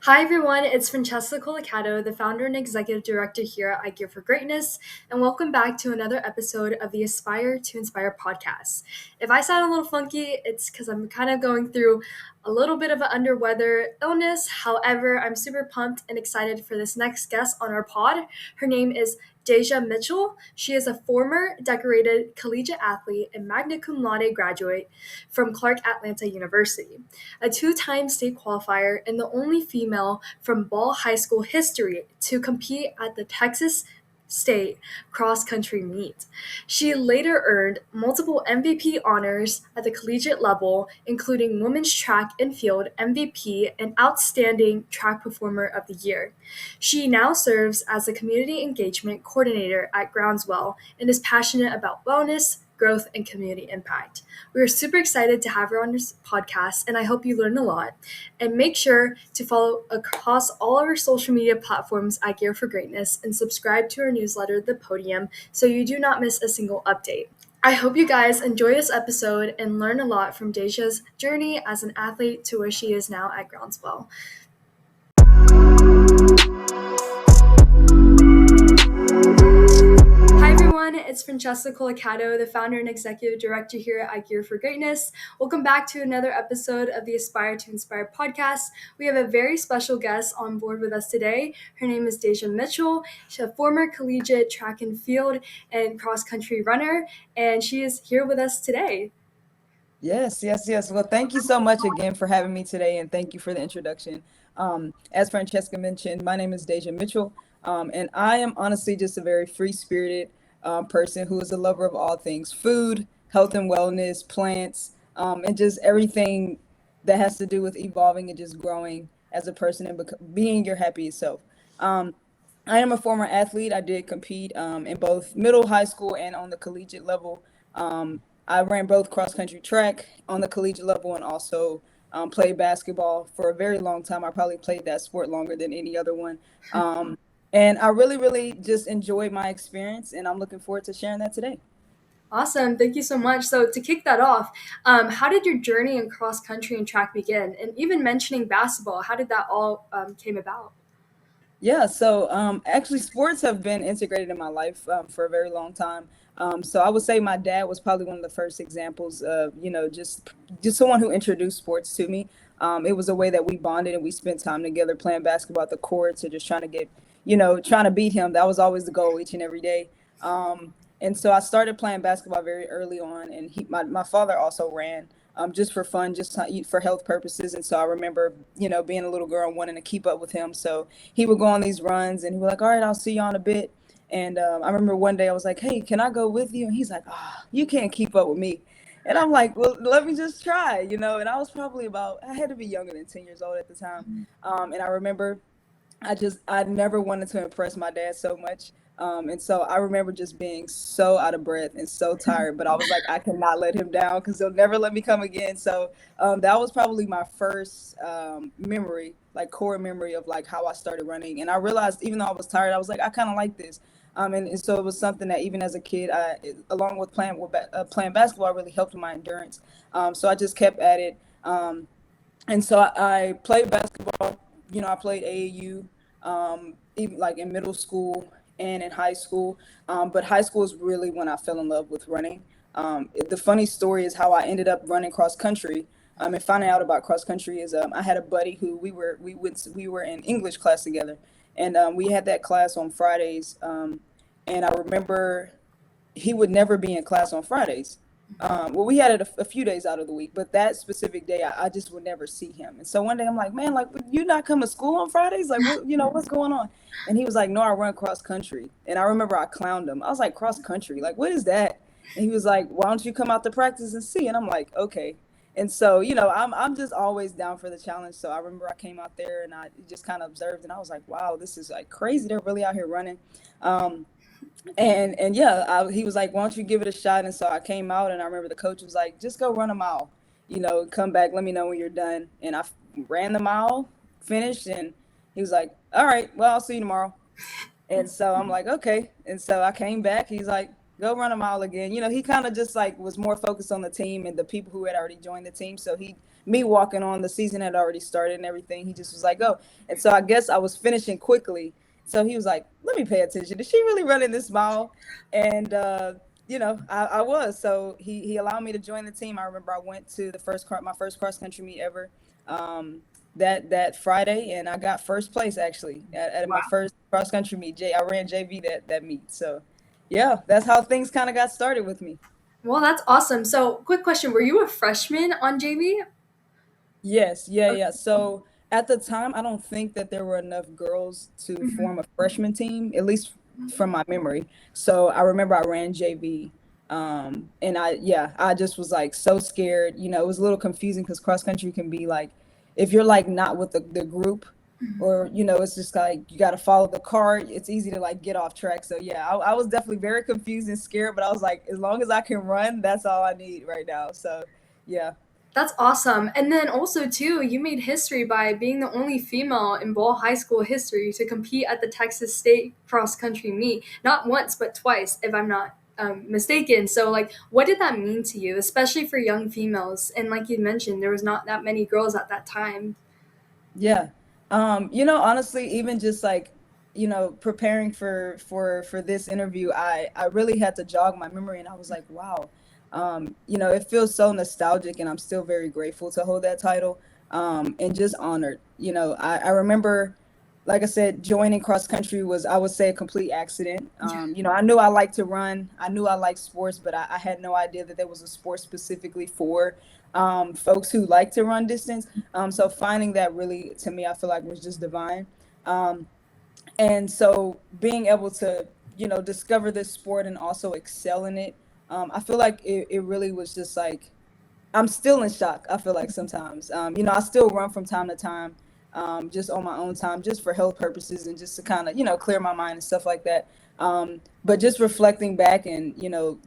Hi everyone, it's Francesca Colacato, the founder and executive director here at Gear for Greatness, and welcome back to another episode of the Aspire to Inspire podcast. If I sound a little funky, it's because I'm kind of going through a little bit of an under weather illness. However, I'm super pumped and excited for this next guest on our pod. Her name is Dazya Mitchell. She is a former decorated collegiate athlete and Magna Cum Laude graduate from Clark Atlanta University, a two-time state qualifier, and the only female from Ball High School history to compete at the Texas State Cross Country Meet. She later earned multiple MVP honors at the collegiate level, including Women's Track and Field MVP and Outstanding Track Performer of the Year. She now serves as the Community Engagement Coordinator at Groundswell and is passionate about wellness, growth, and community impact. We are super excited to have her on this podcast, and I hope you learn a lot. And make sure to follow across all of our social media platforms at Gear for Greatness and subscribe to our newsletter, The Podium, so you do not miss a single update. I hope you guys enjoy this episode and learn a lot from Dazya's journey as an athlete to where she is now at Groundswell. It's Francesca Colacato, the founder and executive director here at Gear for Greatness. Welcome back to another episode of the Aspire to Inspire podcast. We have a very special guest on board with us today. Her name is Dazya Mitchell. She's a former collegiate track and field and cross country runner, and she is here with us today. Yes. Well, thank you so much again for having me today, and thank you for the introduction. As Francesca mentioned, my name is Dazya Mitchell, and I am honestly just a very free-spirited person who is a lover of all things food, health and wellness, plants, and just everything that has to do with evolving and just growing as a person and being your happiest self. I am a former athlete. I did compete in both middle, high school, and on the collegiate level. I ran both cross country track on the collegiate level and also played basketball for a very long time. I probably played that sport longer than any other one. And I really just enjoyed my experience, and I'm looking forward to sharing that today. Awesome. Thank you so much. So to kick that off, how did your journey in cross country and track begin? And even mentioning basketball, how did that all came about? Yeah, so actually sports have been integrated in my life for a very long time. So I would say my dad was probably one of the first examples of, just someone who introduced sports to me. It was a way that we bonded and we spent time together playing basketball at the courts or just trying to get, trying to beat him. That was always the goal each and every day. And so I started playing basketball very early on, and my father also ran just for fun, just for health purposes. And so I remember, being a little girl and wanting to keep up with him. So he would go on these runs, and he was like, "All right, I'll see you on a bit." And I remember one day I was like, "Hey, can I go with you?" And he's like, "You can't keep up with me." And I'm like, "Well, let me just try," And I was probably I had to be younger than 10 years old at the time. And I remember I never wanted to impress my dad so much. And so I remember just being so out of breath and so tired, but I was like, I cannot let him down because he'll never let me come again. So that was probably my first memory, like core memory of like how I started running. And I realized even though I was tired, I was like, I kind of like this. And so it was something that even as a kid, along with playing basketball, really helped with my endurance. So I just kept at it. And so I played basketball. I played AAU, even like in middle school and in high school. But high school is really when I fell in love with running. The funny story is how I ended up running cross country. And finding out about cross country is I had a buddy who we were in English class together, and we had that class on Fridays. And I remember he would never be in class on Fridays. Well, we had it a few days out of the week, but that specific day, I just would never see him. And so one day I'm like, "Man, like, would you not come to school on Fridays? Like, what's going on?" And he was like, "No, I run cross country." And I remember I clowned him. I was like, "Cross country? Like, what is that?" And he was like, "Why don't you come out to practice and see?" And I'm like, "Okay." And so, I'm just always down for the challenge. So I remember I came out there and I just kind of observed, and I was like, "Wow, this is like crazy. They're really out here running." And yeah, he was like, "Why don't you give it a shot?" And so I came out, and I remember the coach was like, "Just go run a mile, come back, let me know when you're done." And I ran the mile, finished, and he was like, "All right, well, I'll see you tomorrow." And so I'm like, "Okay." And so I came back. He's like, "Go run a mile again." He kind of just like was more focused on the team and the people who had already joined the team. So he me walking on, the season had already started and everything. He just was like, "Go." And so I guess I was finishing quickly. So he was like, "Let me pay attention. Is she really running this mile?" And I was. So he allowed me to join the team. I remember I went to my first cross country meet ever. That Friday, and I got first place actually at my first cross country meet. I ran JV that meet. So yeah, that's how things kind of got started with me. Well, that's awesome. So, quick question: were you a freshman on JV? Yes, yeah. So at the time, I don't think that there were enough girls to Mhm. form a freshman team, at least from my memory. So I remember I ran JV. And I just was like so scared. It was a little confusing because cross country can be like, if you're like not with the group, or it's just like you got to follow the cart. It's easy to like get off track. So yeah, I was definitely very confused and scared, but I was like, as long as I can run, that's all I need right now. So yeah. That's awesome. And then also too, you made history by being the only female in Ball High School history to compete at the Texas State cross country meet, not once but twice, if I'm not mistaken. So, like, what did that mean to you, especially for young females? And like you mentioned, there was not that many girls at that time. Yeah. Honestly, even just like, preparing for this interview, I really had to jog my memory, and I was like, wow. It feels so nostalgic, and I'm still very grateful to hold that title. And just honored. I remember, like I said, joining cross country was, I would say, a complete accident. Yeah. I knew I liked to run. I knew I liked sports, but I had no idea that there was a sport specifically for folks who like to run distance. So finding that really, to me, I feel like was just divine. Um, and so being able to, discover this sport and also excel in it, I feel like it really was just like, I'm still in shock. I feel like sometimes, I still run from time to time, just on my own time, just for health purposes and just to kind of, clear my mind and stuff like that. But just reflecting back and,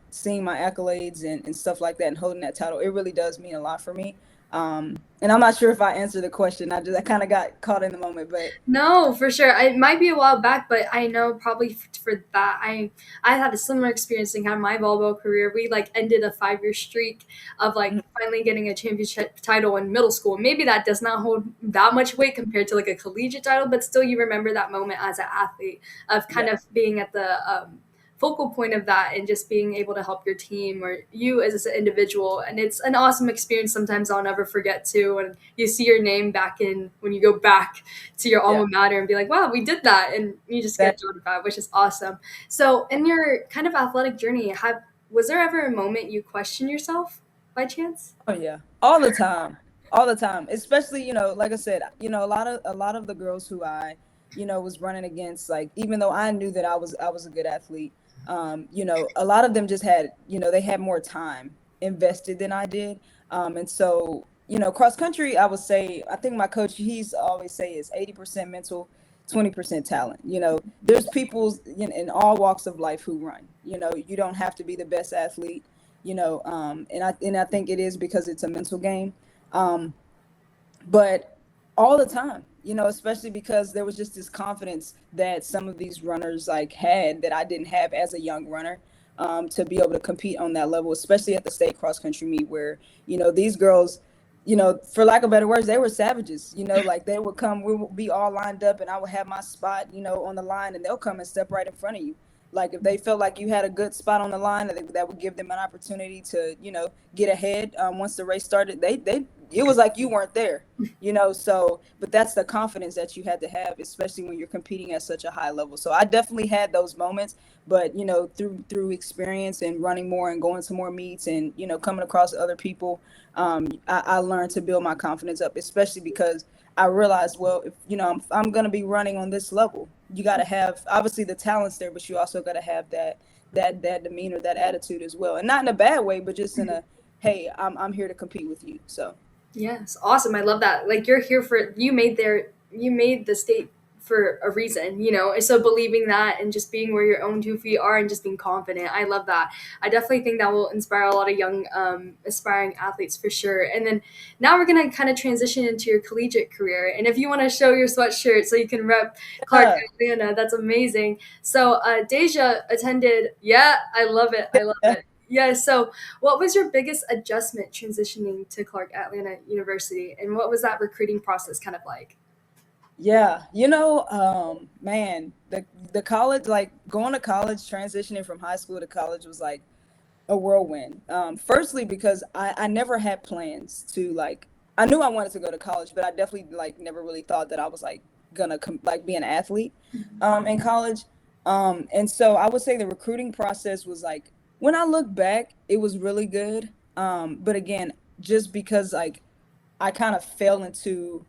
seeing my accolades and stuff like that and holding that title, it really does mean a lot for me. And I'm not sure if I answered the question. I kind of got caught in the moment, but No, for sure. It might be a while back, but I know probably for that, I had a similar experience in kind of my volleyball career. We like ended a 5 year streak of like finally getting a championship title in middle school. Maybe that does not hold that much weight compared to like a collegiate title, but still, you remember that moment as an athlete of kind of yes, being at the focal point of that and just being able to help your team or you as an individual. And it's an awesome experience. Sometimes I'll never forget too when you see your name back in when you go back to your yeah, alma mater and be like, wow, we did that. And you just that, get notified, which is awesome. So in your kind of athletic journey, was there ever a moment you questioned yourself by chance? oh yeah, all the time. Especially, like I said, a lot of the girls who I, was running against, like even though I knew that I was a good athlete, a lot of them just had, they had more time invested than I did, and so, cross country, I would say, I think my coach, he's always say is 80% mental, 20% talent. There's people in all walks of life who run. You don't have to be the best athlete, and I think it is because it's a mental game. Um, but all the time, especially because there was just this confidence that some of these runners like had that I didn't have as a young runner, to be able to compete on that level, especially at the state cross country meet where, these girls, for lack of better words, they were savages. Like they would come, we would be all lined up, and I would have my spot, on the line, and they'll come and step right in front of you. Like if they felt like you had a good spot on the line, that would give them an opportunity to, get ahead. Once the race started, they it was like you weren't there, so, but that's the confidence that you had to have, especially when you're competing at such a high level. So I definitely had those moments, but through experience and running more and going to more meets and coming across other people, I learned to build my confidence up, especially because I realized, well, if I'm going to be running on this level, you got to have obviously the talents there, but you also got to have that demeanor, that attitude as well, and not in a bad way, but just in a, hey, I'm here to compete with you. So Yes, awesome. I love that. Like you're here for you made the state for a reason, And so believing that and just being where your own 2 feet are and just being confident. I love that. I definitely think that will inspire a lot of young aspiring athletes for sure. And then now we're gonna kind of transition into your collegiate career. And if you want to show your sweatshirt so you can rep Clark, yeah. Atlanta, that's amazing. So Deja attended. Yeah, I love it. I love it. Yeah, so what was your biggest adjustment transitioning to Clark Atlanta University, and what was that recruiting process kind of like? Yeah, man, the college, like going to college, transitioning from high school to college was like a whirlwind. Firstly, because I never had plans to like, I knew I wanted to go to college, but I definitely like never really thought that I was like gonna like be an athlete in college. And so I would say the recruiting process was like, when I look back, it was really good. But again, just because like I kind of fell into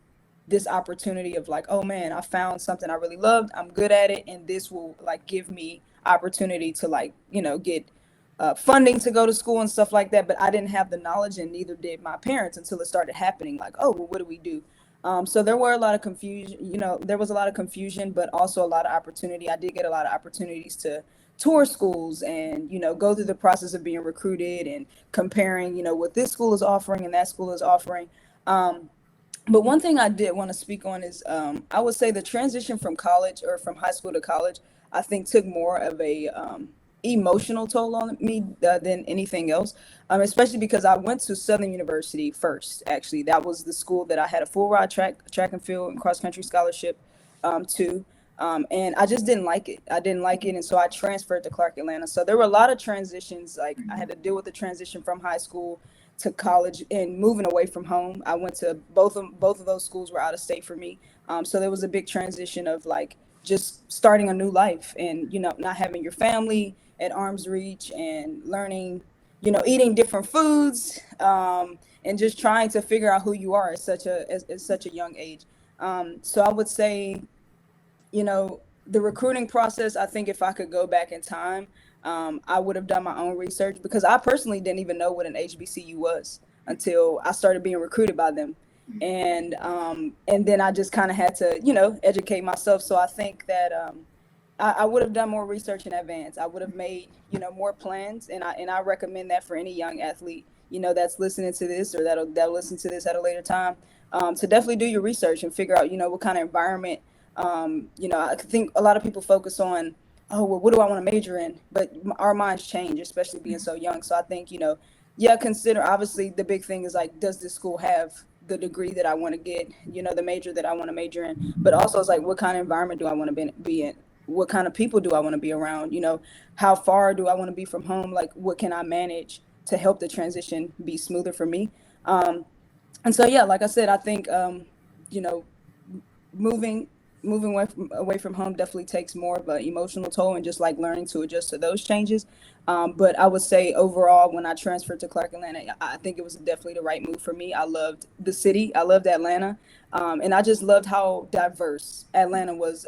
this opportunity of like, oh man, I found something I really loved. I'm good at it, and this will like give me opportunity to like, get funding to go to school and stuff like that. But I didn't have the knowledge, and neither did my parents until it started happening. Like, oh, well, what do we do? So there were a lot of confusion. There was a lot of confusion, but also a lot of opportunity. I did get a lot of opportunities to tour schools and go through the process of being recruited and comparing what this school is offering and that school is offering. um, but one thing I did want to speak on is I would say the transition from college or from high school to college, I think took more of a emotional toll on me than anything else, especially because I went to Southern University first. Actually, that was the school that I had a full ride track and field and cross country scholarship to. And I just didn't like it. I didn't like it, and so I transferred to Clark Atlanta. So there were a lot of transitions. Like I had to deal with the transition from high school to college and moving away from home. I went to both of those schools were out of state for me. So there was a big transition of like just starting a new life and not having your family at arm's reach and learning, eating different foods, and just trying to figure out who you are at such a young age. So I would say, the recruiting process, I think if I could go back in time, I would have done my own research because I personally didn't even know what an HBCU was until I started being recruited by them. And then I just kind of had to, educate myself. So I think that I would have done more research in advance. I would have made, more plans, and I recommend that for any young athlete, that's listening to this or that'll listen to this at a later time, to definitely do your research and figure out, what kind of environment. I think a lot of people focus on, oh, well, what do I want to major in? But our minds change, especially being so young. So I think, yeah, consider, obviously the big thing is like, does this school have the degree that I want to get, the major that I want to major in? But also it's like, what kind of environment do I want to be in? What kind of people do I want to be around? How far do I want to be from home? Like, what can I manage to help the transition be smoother for me? Um, and so, yeah, like I said, I think, you know, moving moving away from home definitely takes more of an emotional toll and just like learning to adjust to those changes. But I would say overall, when I transferred to Clark Atlanta, I think it was definitely the right move for me. I loved the city. I loved Atlanta. And I just loved how diverse Atlanta was.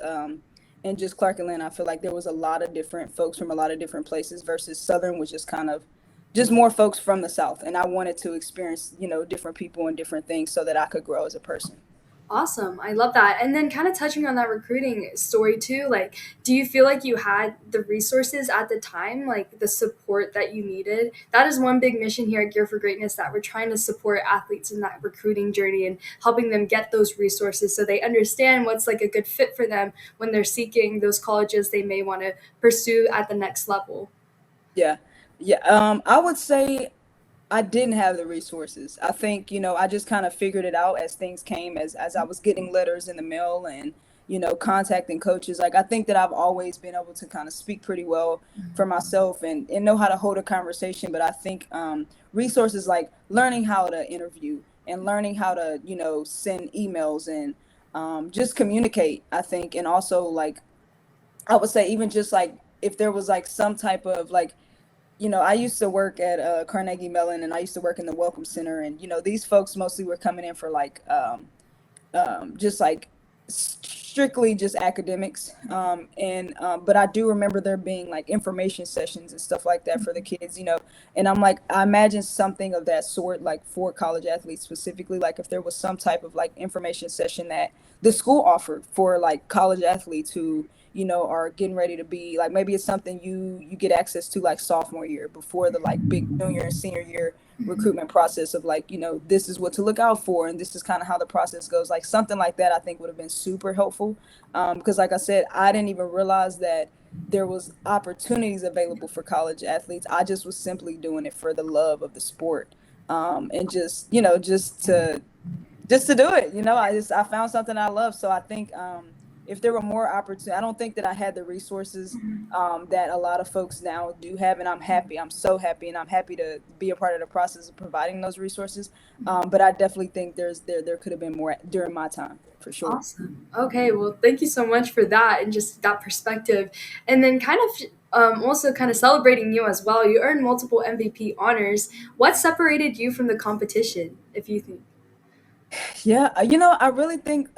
And just Clark Atlanta, I feel like there was a lot of different folks from a lot of different places versus Southern, which is kind of just more folks from the South. And I wanted to experience, different people and different things so that I could grow as a person. Awesome. I love that. And then kind of touching on that recruiting story too, like do you feel like you had the resources at the time, like the support that you needed? That is one big mission here at Gear for Greatness, that we're trying to support athletes in that recruiting journey and helping them get those resources so they understand what's like a good fit for them when they're seeking those colleges they may want to pursue at the next level. Yeah. Yeah. I would say I didn't have the resources. I think, I just kind of figured it out as things came, as I was getting letters in the mail and, contacting coaches. Like I think that I've always been able to kind of speak pretty well for myself and know how to hold a conversation. But I think resources like learning how to interview and learning how to, send emails and just communicate, I think. And also like I would say even just like if there was like some type of like, I used to work at Carnegie Mellon and I used to work in the Welcome Center. And, these folks mostly were coming in for like just like strictly just academics. But I do remember there being like information sessions and stuff like that for the kids, and I'm like, I imagine something of that sort, like for college athletes specifically, like if there was some type of like information session that the school offered for like college athletes who, are getting ready to be like, maybe it's something you get access to like sophomore year before the like big junior and senior year recruitment process of like, this is what to look out for, and this is kind of how the process goes. Like something like that, I think would have been super helpful. Because like I said, I didn't even realize that there was opportunities available for college athletes. I just was simply doing it for the love of the sport. And just to do it. I found something I love. So I think if there were more opportunities, I don't think that I had the resources that a lot of folks now do have, and I'm happy. I'm so happy, and I'm happy to be a part of the process of providing those resources. But I definitely think there could have been more during my time, for sure. Awesome. Okay, well, thank you so much for that and just that perspective. And then kind of also kind of celebrating you as well. You earned multiple MVP honors. What separated you from the competition, if you think? Yeah, I really think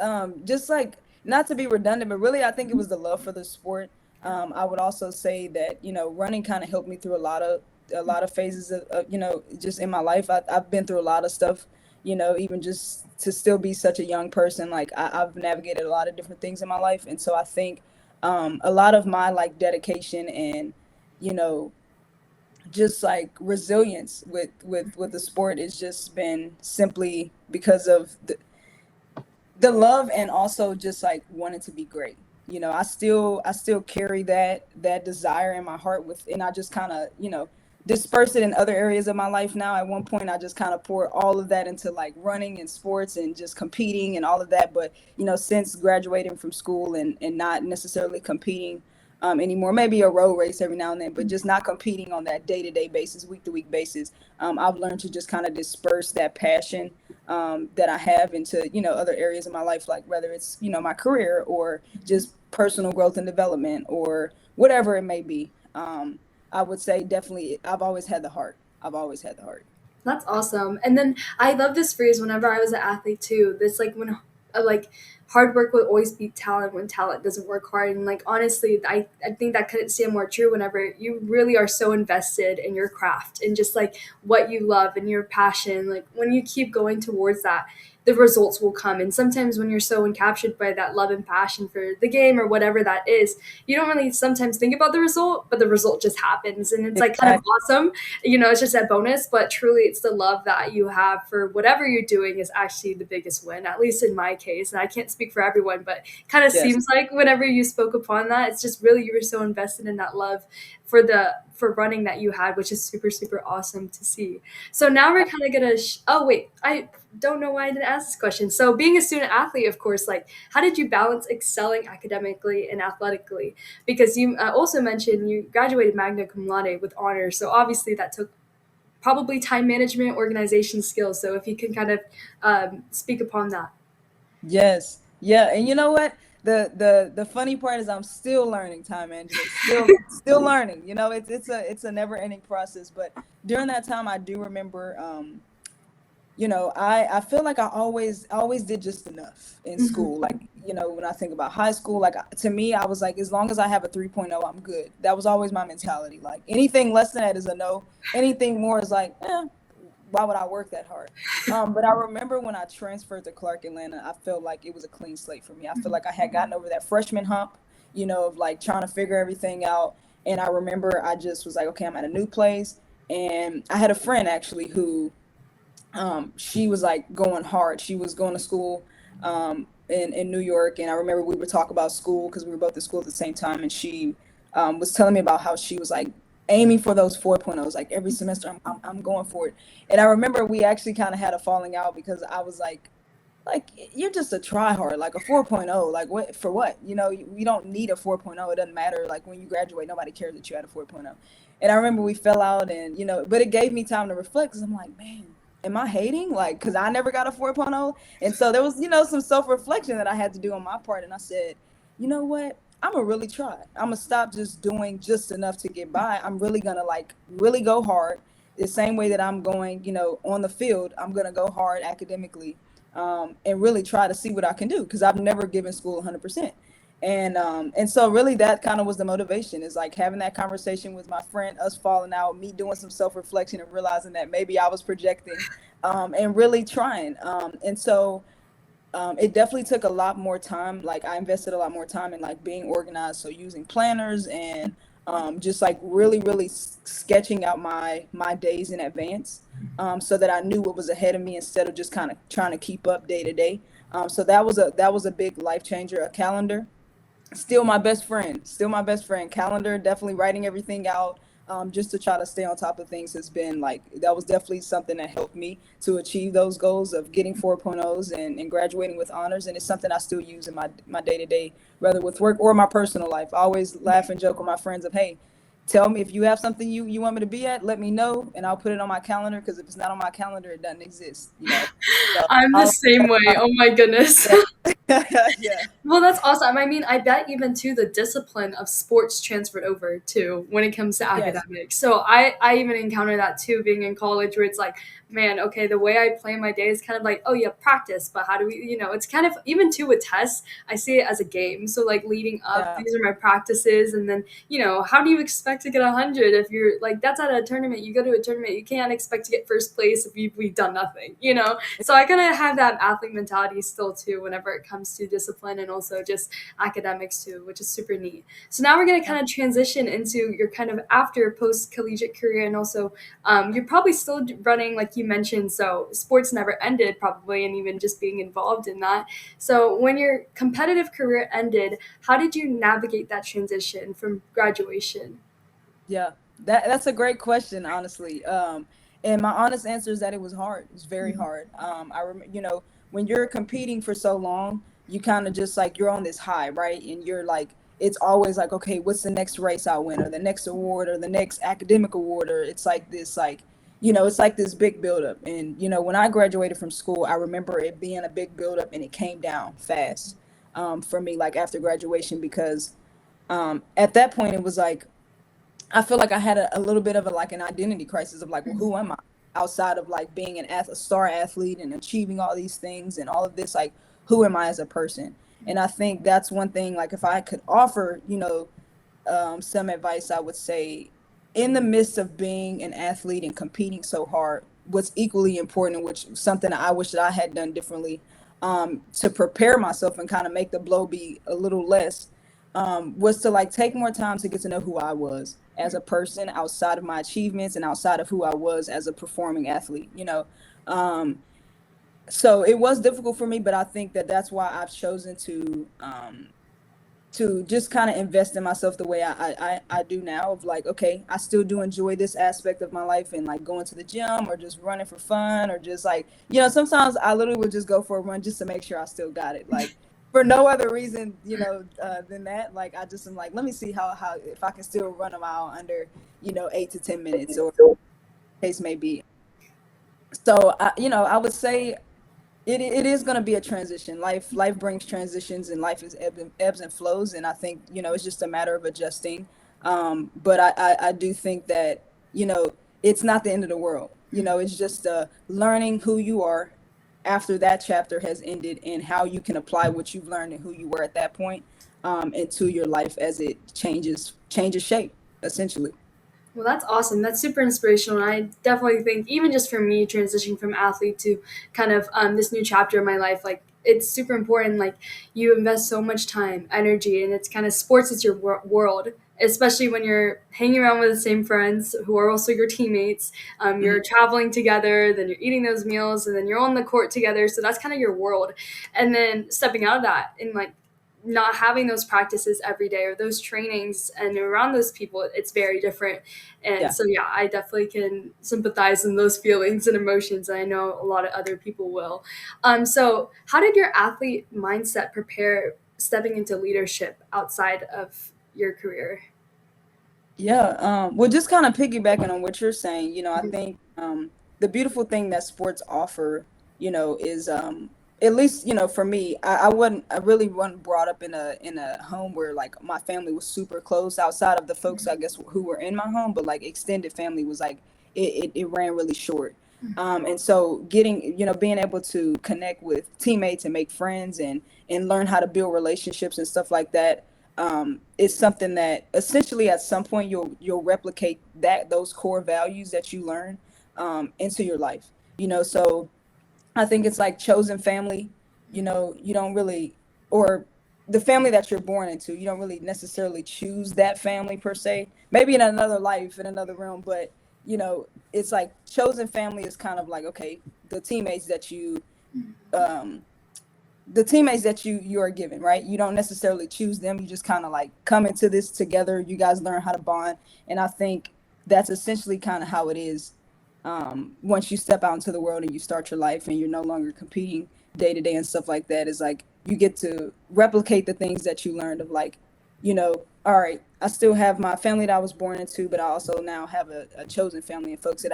just like, not to be redundant, but really I think it was the love for the sport. I would also say that running kind of helped me through a lot of phases of just in my life. I've been through a lot of stuff. Even just to still be such a young person, like I've navigated a lot of different things in my life, and so I think a lot of my like dedication and you know just like resilience with the sport has just been simply because of the love, and also just like wanting to be great. I still carry that desire in my heart, and I just kind of disperse it in other areas of my life now. At one point I just kind of poured all of that into like running and sports and just competing and all of that, but since graduating from school and not necessarily competing anymore, maybe a road race every now and then, but just not competing on that day-to-day basis, week-to-week basis. I've learned to just kind of disperse that passion that I have into other areas of my life, like whether it's my career or just personal growth and development or whatever it may be. I would say definitely I've always had the heart. I've always had the heart. That's awesome. And then I love this phrase whenever I was an athlete too. This like when like hard work will always beat talent when talent doesn't work hard. And like honestly, I think that couldn't stand more true whenever you really are so invested in your craft and just like what you love and your passion. Like when you keep going towards that, the results will come. And sometimes when you're so encaptured by that love and passion for the game or whatever that is, you don't really sometimes think about the result, but the result just happens. And it's like kind of Exactly. awesome. It's just a bonus, but truly it's the love that you have for whatever you're doing is actually the biggest win, at least in my case. And I can't speak for everyone, but kind of Yes. seems like whenever you spoke upon that, it's just really you were so invested in that love for running that you had, which is super, super awesome to see. So now we're kind of gonna. Oh wait, I don't know why I didn't ask this question. So being a student athlete, of course, like how did you balance excelling academically and athletically? Because you also mentioned you graduated Magna Cum Laude with honors, so obviously that took probably time management, organization skills. So if you can kind of speak upon that. Yes. Yeah. And you know what? The funny part is I'm still learning time management, still learning. It's a never ending process. But during that time I do remember I feel like I always did just enough in Mhm. school. Like, when I think about high school, like to me, I was like, as long as I have a 3.0, I'm good. That was always my mentality. Like anything less than that is a no. Anything more is like, why would I work that hard? But I remember when I transferred to Clark Atlanta, I felt like it was a clean slate for me. I feel like I had gotten over that freshman hump, of like trying to figure everything out. And I remember I just was like, okay, I'm at a new place. And I had a friend actually who she was like going hard. She was going to school in New York. And I remember we would talk about school because we were both at school at the same time. And she was telling me about how she was like aiming for those 4.0s, like every semester I'm going for it. And I remember we actually kind of had a falling out because I was like you're just a try hard, like a 4.0, like what for what? We don't need a 4.0. It doesn't matter. Like when you graduate, nobody cares that you had a 4.0. And I remember we fell out, and but it gave me time to reflect because I'm like, man, am I hating? Like, because I never got a 4.0. And so there was, some self-reflection that I had to do on my part. And I said, you know what? I'm gonna really try. I'm gonna stop just doing just enough to get by. I'm really gonna like really go hard the same way that I'm going, on the field. I'm gonna go hard academically, and really try to see what I can do because I've never given school 100%. And so really that kind of was the motivation, is like having that conversation with my friend, us falling out, me doing some self-reflection and realizing that maybe I was projecting, and really trying. And so it definitely took a lot more time. Like I invested a lot more time in like being organized. So using planners and just like really sketching out my days in advance, so that I knew what was ahead of me instead of just kind of trying to keep up day to day. So that was a big life changer. A calendar, still my best friend. Calendar, definitely writing everything out, just to try to stay on top of things has been like, that was definitely something that helped me to achieve those goals of getting 4.0s and graduating with honors. And it's something I still use in my day to day, whether with work or my personal life. I always laugh and joke with my friends of, hey, tell me if you have something you want me to be at, let me know and I'll put it on my calendar, because if it's not on my calendar, it doesn't exist, So I'm the I'll, same way. Oh my goodness. yeah. Yeah. Well, that's awesome. I mean, I bet even too the discipline of sports transferred over too when it comes to Yes. academics. So I even encounter that too being in college where it's like, man, okay, the way I plan my day is kind of like, oh yeah, practice, but how do we, it's kind of even too with tests, I see it as a game. So like leading up, Yeah. these are my practices, and then how do you expect to get 100 if you're like that's at a tournament? You go to a tournament, you can't expect to get first place if we've done nothing. So I kind of have that athlete mentality still too whenever it comes to discipline and also just academics too, which is super neat. So now we're going to kind of transition into your kind of after post collegiate career, and also you're probably still running like you mentioned. So sports never ended probably, and even just being involved in that. So when your competitive career ended, how did you navigate that transition from graduation? Yeah, that's a great question, honestly. And my honest answer is that it was hard. It's very hard. I remember, when you're competing for so long, you kind of just like, you're on this high, right? And you're like, it's always like, okay, what's the next race I win, or the next award, or the next academic award, or it's like this, like, it's like this big buildup. And when I graduated from school, I remember it being a big buildup, and it came down fast, for me, like after graduation, because at that point it was like, I feel like I had a little bit of like an identity crisis of like, well, who am I outside of like being a star athlete and achieving all these things and all of this? Like, who am I as a person? And I think that's one thing. Like, if I could offer, some advice, I would say, in the midst of being an athlete and competing so hard, what's equally important, which something I wish that I had done differently, to prepare myself and kind of make the blow be a little less, was to like take more time to get to know who I was as a person outside of my achievements and outside of who I was as a performing athlete. Um, so it was difficult for me, but I think that that's why I've chosen to just kind of invest in myself the way I do now, of like, okay, I still do enjoy this aspect of my life, and like going to the gym or just running for fun, or just like, sometimes I literally would just go for a run just to make sure I still got it, like for no other reason, than that. Like, I just am like, let me see how if I can still run a mile under, 8 to 10 minutes, or case may be. So I would say it is going to be a transition. Life brings transitions, and life is ebbs and flows, and I think it's just a matter of adjusting. But I do think that it's not the end of the world. It's just learning who you are after that chapter has ended, and how you can apply what you've learned and who you were at that point, into your life as it changes shape, essentially. Well, that's awesome. That's super inspirational. And I definitely think, even just for me, transitioning from athlete to kind of this new chapter in my life, like it's super important. Like you invest so much time, energy, and it's kind of sports is your world, especially when you're hanging around with the same friends who are also your teammates. You're Mhm. traveling together, then you're eating those meals, and then you're on the court together. So that's kind of your world. And then stepping out of that and like not having those practices every day or those trainings and around those people, it's very different. And Yeah. so, yeah, I definitely can sympathize in those feelings and emotions. And I know a lot of other people will. So, how did your athlete mindset prepare stepping into leadership outside of your career? Yeah, well, just kind of piggybacking on what you're saying, I think, the beautiful thing that sports offer, is, at least, for me, I really wasn't brought up in a home where like my family was super close, outside of the folks, I guess, who were in my home, but like extended family was like, it ran really short. And so getting, being able to connect with teammates and make friends, and learn how to build relationships and stuff like that, is something that essentially at some point you'll replicate those core values that you learn, into your life. So I think it's like chosen family. You don't really, or the family that you're born into. You don't really necessarily choose that family per se. Maybe in another life, in another realm, but it's like chosen family is kind of like, okay, the teammates that you um you are given, right? You don't necessarily choose them. You just kind of like come into this together. You guys learn how to bond, and I think that's essentially kind of how it is. Once you step out into the world and you start your life and you're no longer competing day to day and stuff like that, is like you get to replicate the things that you learned of, like, all right, I still have my family that I was born into, but I also now have a chosen family and folks that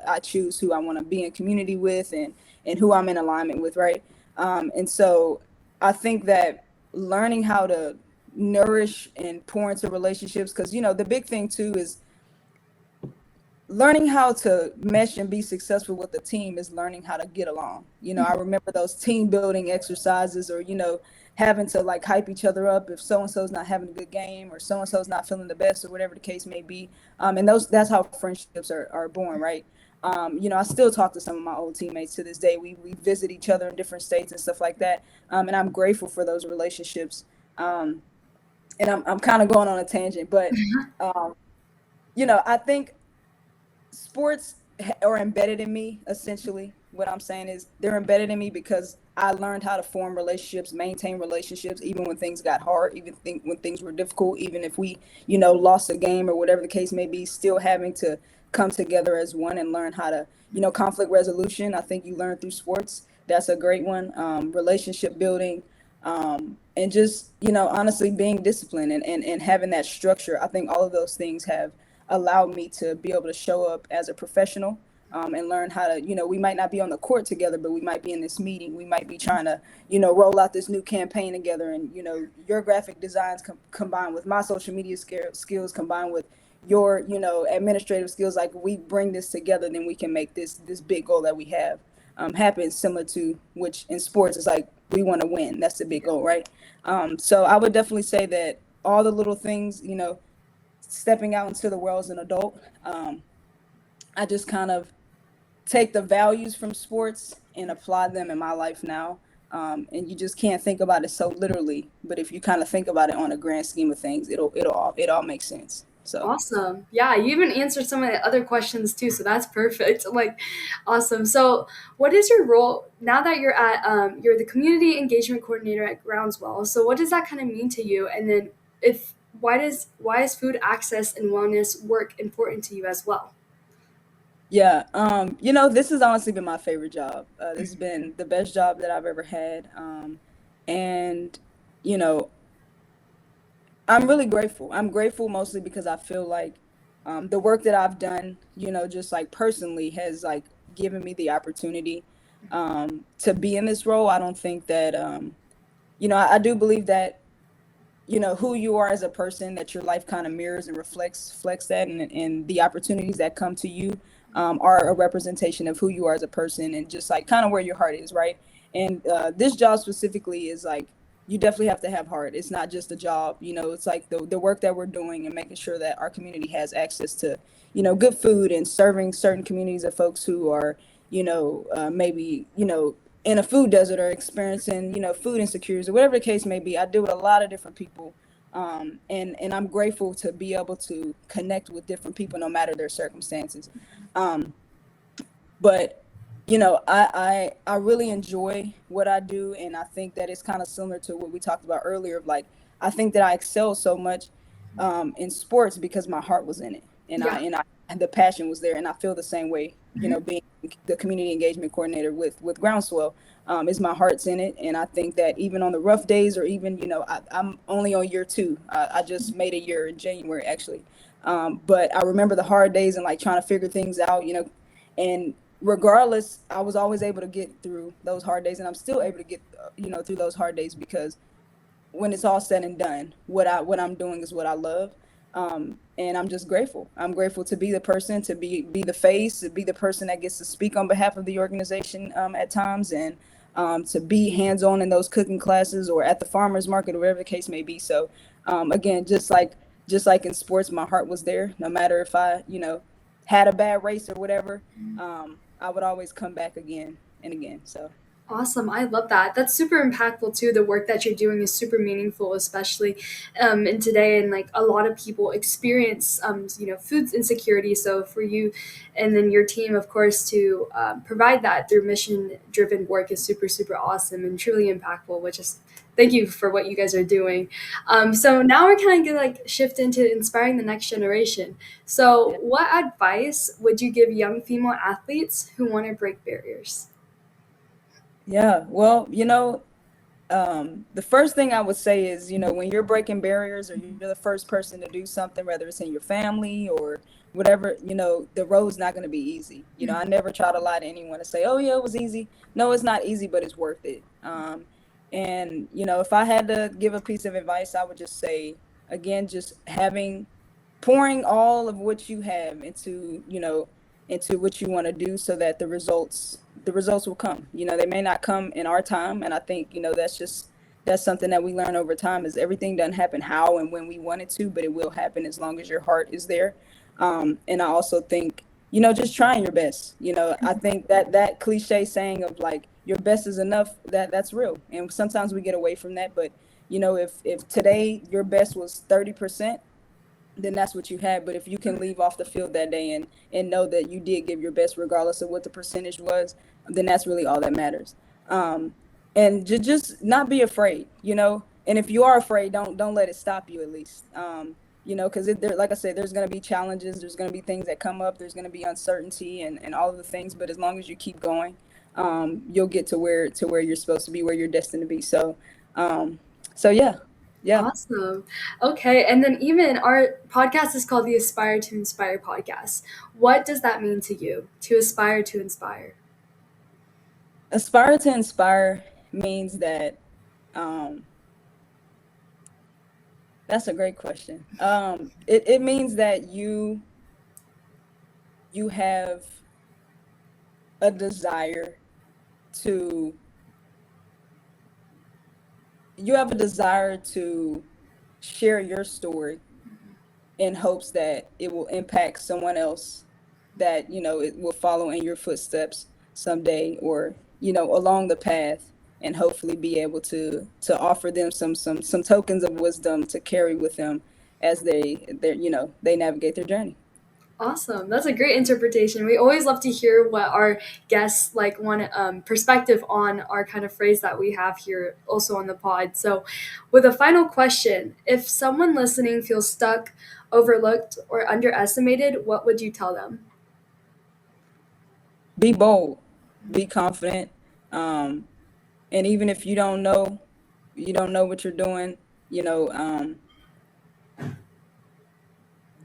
I choose who I want to be in community with, and who I'm in alignment with, right? And so I think that learning how to nourish and pour into relationships, because the big thing too is learning how to mesh and be successful with the team is learning how to get along. I remember those team building exercises, or having to like hype each other up if so and so's not having a good game, or so and so's not feeling the best, or whatever the case may be. And that's how friendships are born, right? I still talk to some of my old teammates to this day. We visit each other in different states and stuff like that. And I'm grateful for those relationships. And I'm kind of going on a tangent, but I think sports are embedded in me. Essentially what I'm saying is they're embedded in me because I learned how to form relationships, maintain relationships, even when things got hard, when things were difficult, even if we lost a game or whatever the case may be, still having to come together as one and learn how to conflict resolution. I think you learn through sports. That's a great one. Relationship building, and just honestly being disciplined, and having that structure. I think all of those things have allowed me to be able to show up as a professional, and learn how to, we might not be on the court together, but we might be in this meeting. We might be trying to, roll out this new campaign together. And, your graphic designs combined with my social media skills, combined with your, administrative skills, like we bring this together, then we can make this big goal that we have happen, similar to which in sports is like, we want to win. That's the big goal, right? So I would definitely say that all the little things, stepping out into the world as an adult, I just kind of take the values from sports and apply them in my life now. And you just can't think about it so literally, but if you kind of think about it on a grand scheme of things, it all makes sense. So Awesome. Yeah, you even answered some of the other questions too, so that's perfect. Like, awesome. So, what is your role now that you're the community engagement coordinator at Groundswell? So, what does that kind of mean to you? And then, if why is food access and wellness work important to you as well? yeah, this has honestly been my favorite job. This has been the best job that I've ever had. And you know, I'm really grateful. I'm grateful mostly because I feel like the work that I've done, just like personally, has like given me the opportunity to be in this role. I don't think that, I do believe that, who you are as a person, that your life kind of mirrors and reflects that, and the opportunities that come to you are a representation of who you are as a person, and just like kind of where your heart is, right? And this job specifically is like, you definitely have to have heart. It's not just a job, it's like the work that we're doing and making sure that our community has access to, good food, and serving certain communities of folks who are, maybe, in a food desert, or experiencing, food insecurities, or whatever the case may be. I deal with a lot of different people. And I'm grateful to be able to connect with different people, no matter their circumstances. Um, but I really enjoy what I do, and I think that it's kind of similar to what we talked about earlier, of like, I think that I excel so much in sports because my heart was in it, and Yeah. the passion was there. And I feel the same way, Mhm. being the community engagement coordinator with Groundswell. Is my heart's in it, and I think that even on the rough days, or even, I'm only on year 2. I just made a year in January, actually. But I remember the hard days and like trying to figure things out, and regardless, I was always able to get through those hard days, and I'm still able to get, through those hard days, because when it's all said and done, what I'm doing is what I love. And I'm just grateful. I'm grateful to be the person, to be the face, to be the person that gets to speak on behalf of the organization at times, and to be hands on in those cooking classes, or at the farmers market, or whatever the case may be. So again, just like in sports, my heart was there. No matter if I had a bad race or whatever, I would always come back again and again. So Awesome. I love that. That's super impactful too. The work that you're doing is super meaningful, especially in today. And like a lot of people experience, food insecurity. So for you and then your team, of course, to provide that through mission driven work is super, super awesome and truly impactful, which is thank you for what you guys are doing. So now we're kind of gonna like shift into inspiring the next generation. So what advice would you give young female athletes who want to break barriers? Yeah, well, the first thing I would say is, when you're breaking barriers or you're the first person to do something, whether it's in your family or whatever, the road's not going to be easy. I never try to lie to anyone and say, oh, yeah, it was easy. No, it's not easy, but it's worth it. And, if I had to give a piece of advice, I would just say, again, just pouring all of what you have into what you want to do so that the results will come. They may not come in our time, and I think that's something that we learn over time, is everything doesn't happen how and when we want it to, but it will happen as long as your heart is there. And I also think, just trying your best. I think that cliche saying of like your best is enough, that's real, and sometimes we get away from that. But if today your best was 30%, then that's what you had. But if you can leave off the field that day and know that you did give your best regardless of what the percentage was, then that's really all that matters. And just not be afraid, and if you are afraid, don't let it stop you, at least. Because like I said, there's going to be challenges, there's going to be things that come up, there's going to be uncertainty and all of the things, but as long as you keep going, you'll get to where you're supposed to be, where you're destined to be. So yeah. Awesome. Okay. And then even our podcast is called the Aspire to Inspire podcast. What does that mean to you to aspire to inspire? Aspire to inspire means that, that's a great question. It means that you have a desire to share your story in hopes that it will impact someone else, that it will follow in your footsteps someday, or along the path, and hopefully be able to offer them some tokens of wisdom to carry with them as they navigate their journey. Awesome. That's a great interpretation. We always love to hear what our guests like want perspective on our kind of phrase that we have here also on the pod. So with a final question, if someone listening feels stuck, overlooked, or underestimated, what would you tell them? Be bold, be confident, and even if you don't know what you're doing,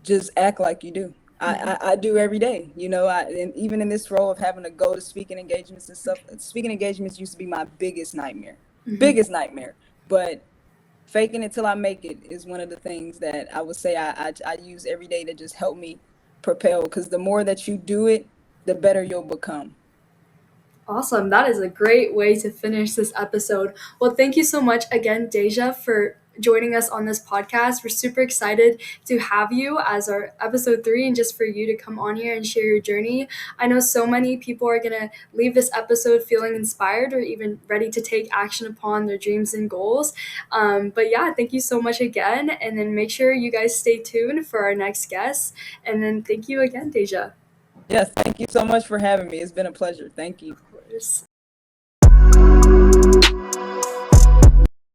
just act like you do. I do every day, and even in this role of having to go to speaking engagements and stuff. Speaking engagements used to be my biggest nightmare. But faking it till I make it is one of the things that I would say I use every day to just help me propel, because the more that you do it, the better you'll become. Awesome. That is a great way to finish this episode. Well, thank you so much again, Deja, for joining us on this podcast. We're super excited to have you as our episode 3 and just for you to come on here and share your journey. I know so many people are going to leave this episode feeling inspired or even ready to take action upon their dreams and goals. But yeah, thank you so much again. And then make sure you guys stay tuned for our next guest. And then thank you again, Deja. Yes, thank you so much for having me. It's been a pleasure. Thank you. Of course.